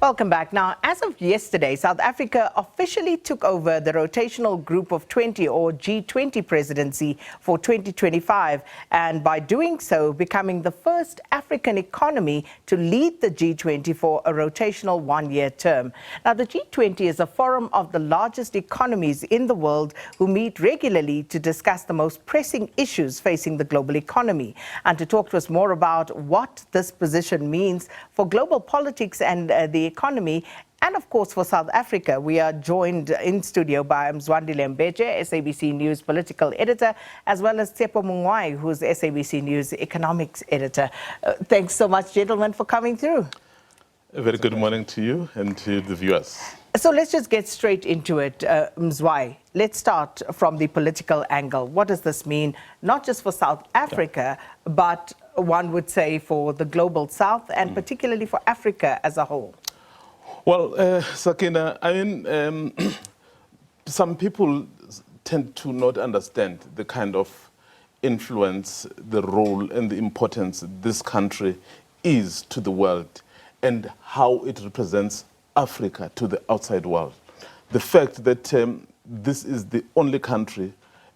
Welcome back. Now, as of yesterday, South Africa officially took over the rotational group of 20 or G20 presidency for 2025, and by doing so, becoming the first African economy to lead the G20 for a rotational one-year term. Now, the G20 is a forum of the largest economies in the world who meet regularly to discuss the most pressing issues facing the global economy. And to talk to us more about what this position means for global politics and the economy, and of course for South Africa, we are joined in studio by Mzwandile Mbeje, SABC News Political Editor, as well as Tshepo Mongoai, who's SABC News Economic Editor. Thanks so much, gentlemen, for coming through. A very good morning to you and to the viewers. So let's just get straight into it. Mzwai, let's start from the political angle. What does this mean, not just for South Africa, but one would say for the global South and particularly for Africa as a whole? Well, Sakina, I mean, some people tend to not understand the kind of influence, the role and the importance this country is to the world and how it represents Africa to the outside world. The fact that this is the only country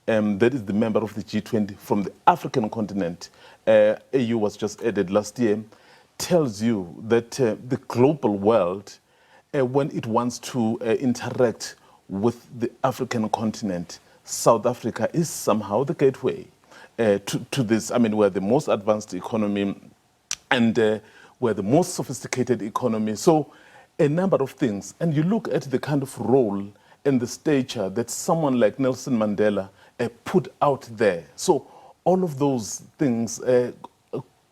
that is the member of the G20 from the African continent, AU was just added last year, tells you that the global world, when it wants to interact with the African continent, South Africa is somehow the gateway to this. I mean, we're the most advanced economy and we're the most sophisticated economy. So a number of things. And you look at the kind of role and the stature that someone like Nelson Mandela put out there. So all of those things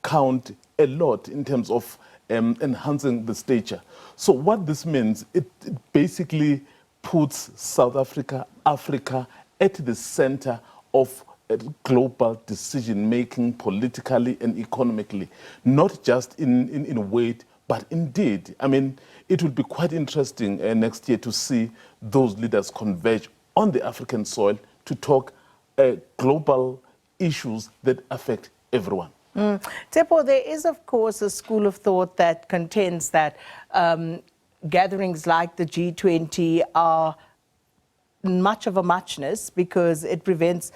count a lot in terms of enhancing the stature. So what this means, it basically puts South Africa, Africa at the center of global decision-making politically and economically, not just in weight, but indeed. I mean, it will be quite interesting next year to see those leaders converge on the African soil to talk global issues that affect everyone. Tshepo, there is, of course, a school of thought that contends that gatherings like the G20 are much of a muchness because it presents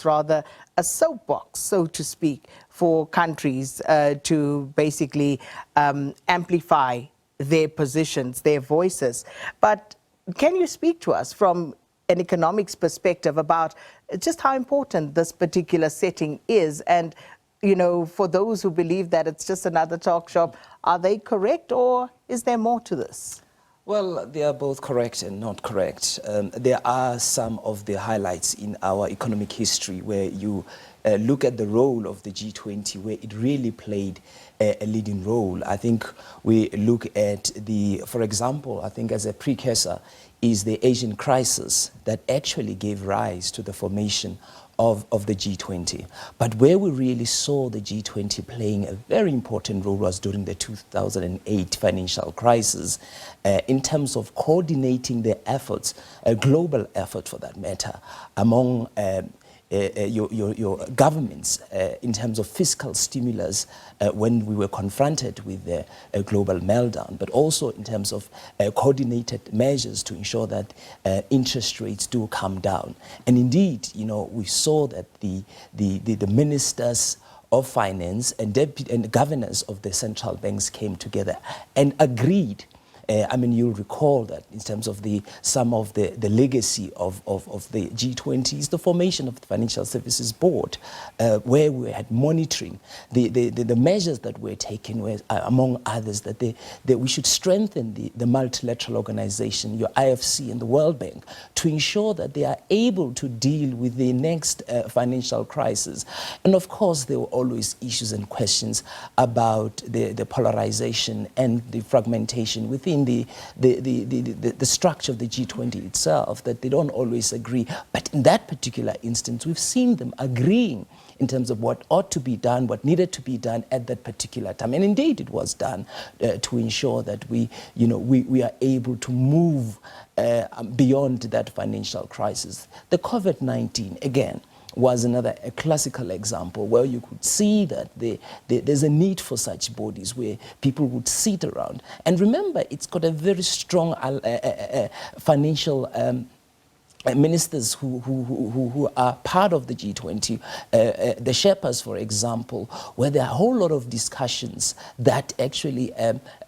rather a soapbox, so to speak, for countries to basically amplify their positions, their voices. But can you speak to us from an economics perspective about just how important this particular setting is? And, you know, for those who believe that it's just another talk shop, are they correct or is there more to this? Well, they are both correct and not correct. There are some of the highlights in our economic history where you look at the role of the G20, where it really played a leading role. I think we look at for example, I think as a precursor is the Asian crisis that actually gave rise to the formation of the G20. But where we really saw the G20 playing a very important role was during the 2008 financial crisis in terms of coordinating the efforts, a global effort for that matter, among your governments in terms of fiscal stimulus when we were confronted with a global meltdown, but also in terms of coordinated measures to ensure that interest rates do come down. And indeed, you know, we saw that the ministers of finance and governors of the central banks came together and agreed. I mean, you'll recall that in terms of some of the legacy of the G20 is the formation of the Financial Services Board, where we had monitoring. The measures that were taken were, among others, that we should strengthen the multilateral organization, your IFC and the World Bank, to ensure that they are able to deal with the next financial crisis. And of course, there were always issues and questions about the polarization and the fragmentation within the structure of the G20 itself, that they don't always agree. But in that particular instance, we've seen them agreeing in terms of what ought to be done, what needed to be done at that particular time. And indeed, it was done to ensure that we are able to move beyond that financial crisis. The COVID-19, again, was a classical example where you could see that there's a need for such bodies where people would sit around. And remember, it's got a very strong financial ministers who are part of the G20, the Sherpas, for example, where there are a whole lot of discussions that actually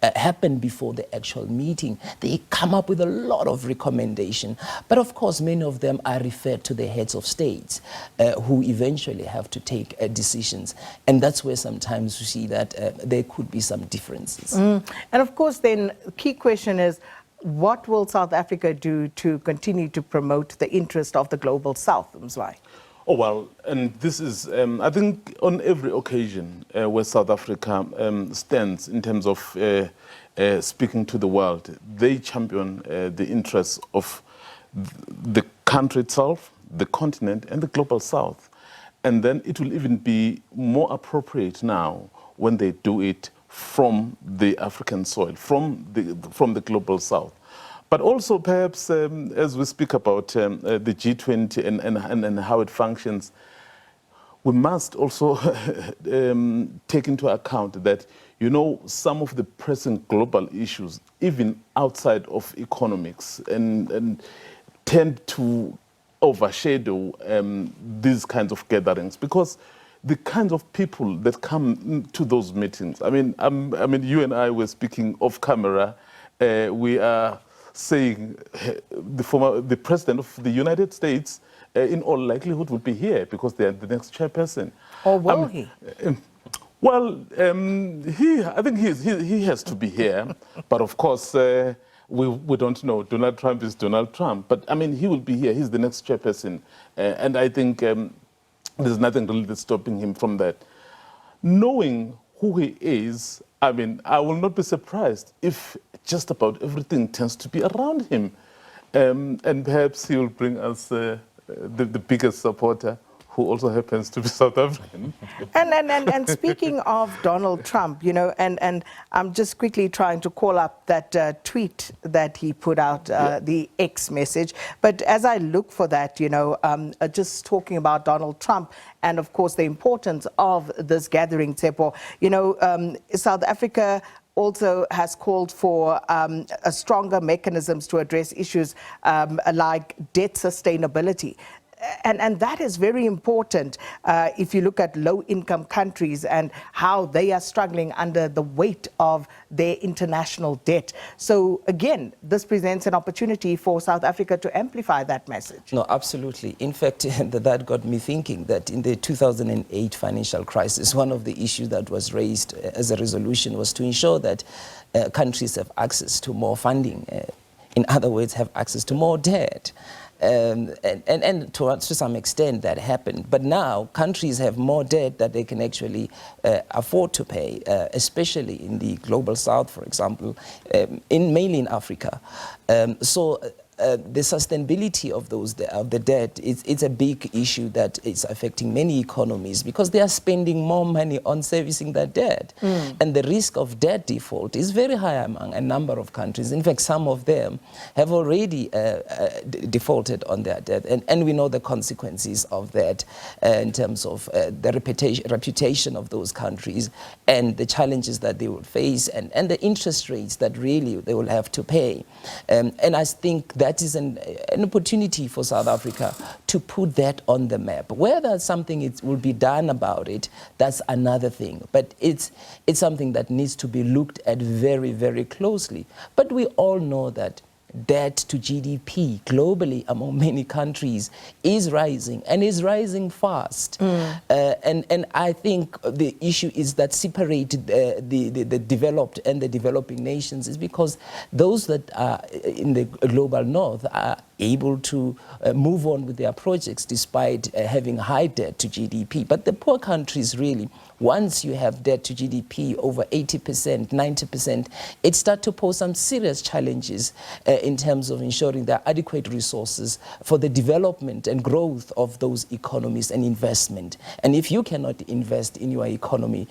happen before the actual meeting. They come up with a lot of recommendations. But of course, many of them are referred to the heads of states who eventually have to take decisions. And that's where sometimes you see that there could be some differences. And of course, then the key question is, what will South Africa do to continue to promote the interest of the global South, Mzwai? Oh, well, and this is, I think, on every occasion where South Africa stands in terms of speaking to the world, they champion the interests of the country itself, the continent, and the global South. And then it will even be more appropriate now when they do it from the African soil, from the global South. But also perhaps as we speak about the G20 and how it functions, we must also take into account that, you know, some of the pressing global issues, even outside of economics, and tend to overshadow these kinds of gatherings, because the kinds of people that come to those meetings, I mean, you and I were speaking off camera. We are saying the president of the United States, in all likelihood, would be here because they are the next chairperson. Or will he? Well, I think he has to be here, but of course we don't know. Donald Trump is Donald Trump, but I mean, he will be here. He's the next chairperson, and I think there's nothing really stopping him from that. Knowing who he is, I mean, I will not be surprised if just about everything tends to be around him. And perhaps he will bring us the biggest supporter, who also happens to be South African. And speaking of Donald Trump, you know, and I'm just quickly trying to call up that tweet that he put out, the X message. But as I look for that, you know, just talking about Donald Trump and, of course, the importance of this gathering, Tshepo, you know, South Africa also has called for a stronger mechanisms to address issues like debt sustainability. And that is very important if you look at low-income countries and how they are struggling under the weight of their international debt. So again, this presents an opportunity for South Africa to amplify that message. No, absolutely. In fact, that got me thinking that in the 2008 financial crisis, one of the issues that was raised as a resolution was to ensure that countries have access to more funding. In other words, have access to more debt. And to some extent that happened. But now countries have more debt that they can actually afford to pay, especially in the global South, for example, mainly in Africa. The sustainability of the debt it's a big issue that is affecting many economies because they are spending more money on servicing that debt. And the risk of debt default is very high among a number of countries. In fact, some of them have already defaulted on their debt. And we know the consequences of that in terms of the reputation of those countries and the challenges that they will face and the interest rates that really they will have to pay. And I think that is an opportunity for South Africa to put that on the map. Whether something will be done about it, that's another thing. But it's something that needs to be looked at very, very closely. But we all know that debt to GDP globally among many countries is rising and is rising fast. And I think the issue is that separated the developed and the developing nations is because those that are in the global north are able to move on with their projects despite having high debt to GDP. But the poor countries really, once you have debt to GDP over 80%, 90%, it starts to pose some serious challenges in terms of ensuring there are adequate resources for the development and growth of those economies and investment. And if you cannot invest in your economy,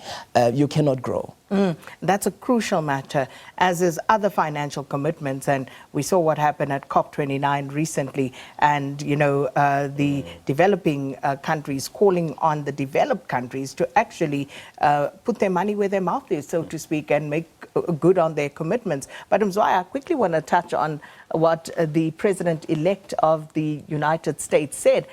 you cannot grow. That's a crucial matter, as is other financial commitments. And we saw what happened at COP29 recently. And, the developing countries calling on the developed countries to actually put their money where their mouth is, so to speak, and make good on their commitments. But Mzwandile, I quickly want to touch on what the president-elect of the United States said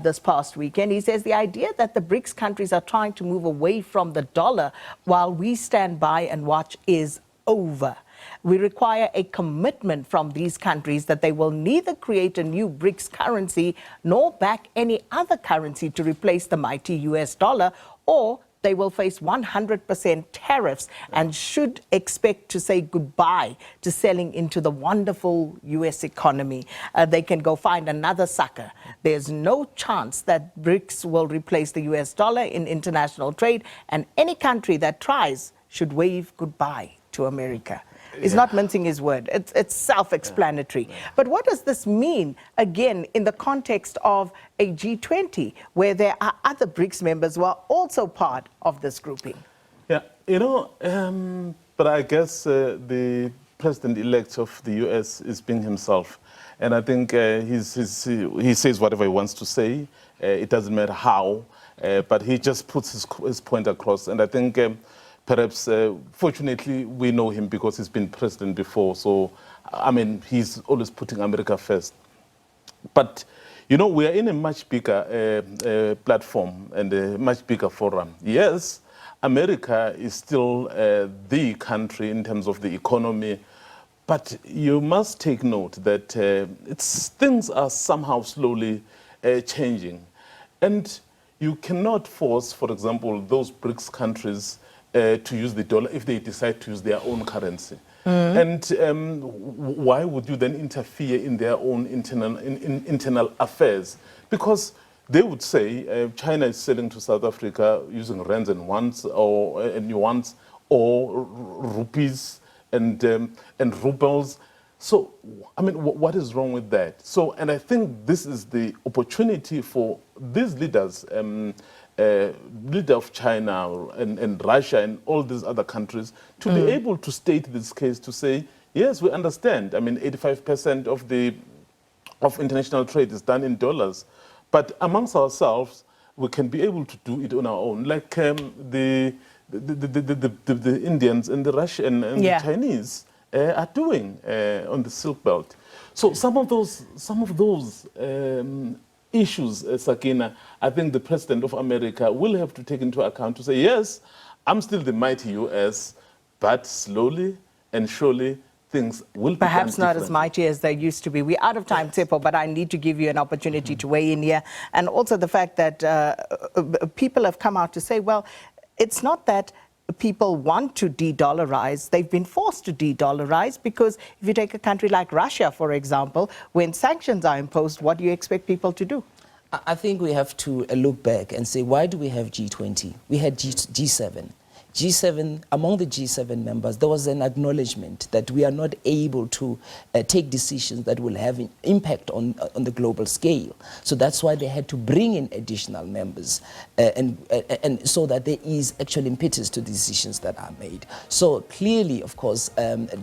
this past weekend. He says the idea that the BRICS countries are trying to move away from the dollar while we stand by and watch is over. We require a commitment from these countries that they will neither create a new BRICS currency nor back any other currency to replace the mighty US dollar, or they will face 100% tariffs and should expect to say goodbye to selling into the wonderful US economy. They can go find another sucker. There's no chance that BRICS will replace the US dollar in international trade, and any country that tries should wave goodbye to America. He's not mincing his word. It's self-explanatory. But what does this mean, again, in the context of a G20, where there are other BRICS members who are also part of this grouping? Yeah, but I guess the president-elect of the US is being himself. And I think he says whatever he wants to say. It doesn't matter how, but he just puts his point across. And I think perhaps, fortunately, we know him because he's been president before. So, I mean, he's always putting America first. But, we are in a much bigger platform and a much bigger forum. Yes, America is still the country in terms of the economy. But you must take note that things are somehow slowly changing. And you cannot force, for example, those BRICS countries to use the dollar if they decide to use their own currency. And why would you then interfere in their own internal affairs? Because they would say China is selling to South Africa using rands and yuans or rupees and rubles. So, I mean, what is wrong with that? So, and I think this is the opportunity for these leaders, leader of China and Russia and all these other countries to be able to state this case, to say, yes, we understand. I mean, 85% of international trade is done in dollars. But amongst ourselves, we can be able to do it on our own. Like the Indians and the Russian and the Chinese are doing on the Silk Belt. So some of those issues, Sakina, I think the president of America will have to take into account to say, yes, I'm still the mighty US, but slowly and surely things will perhaps not as mighty as they used to be. We're out of time, Tshepo, but I need to give you an opportunity to weigh in here. And also the fact that people have come out to say, well, it's not that people want to de-dollarize. They've been forced to de-dollarize because if you take a country like Russia, for example, when sanctions are imposed, what do you expect people to do? I think we have to look back and say, why do we have G20? We had G7. G7, among the G7 members, there was an acknowledgement that we are not able to take decisions that will have an impact on the global scale. So that's why they had to bring in additional members and so that there is actual impetus to decisions that are made. So clearly, of course,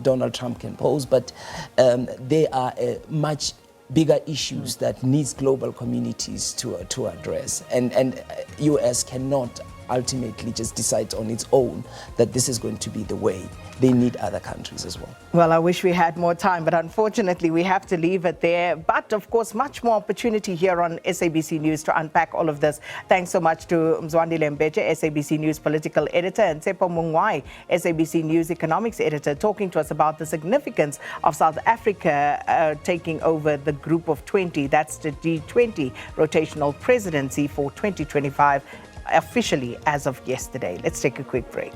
Donald Trump can pose, but there are much bigger issues that needs global communities to address. And US cannot ultimately just decide on its own that this is going to be the way. They need other countries as well. Well, I wish we had more time, but unfortunately we have to leave it there. But of course, much more opportunity here on SABC News to unpack all of this. Thanks so much to Mzwandile Mbeje, SABC News Political Editor, and Tshepo Mongoai, SABC News Economics Editor, talking to us about the significance of South Africa taking over the Group of 20. That's the G20 rotational presidency for 2025, officially as of yesterday. Let's take a quick break.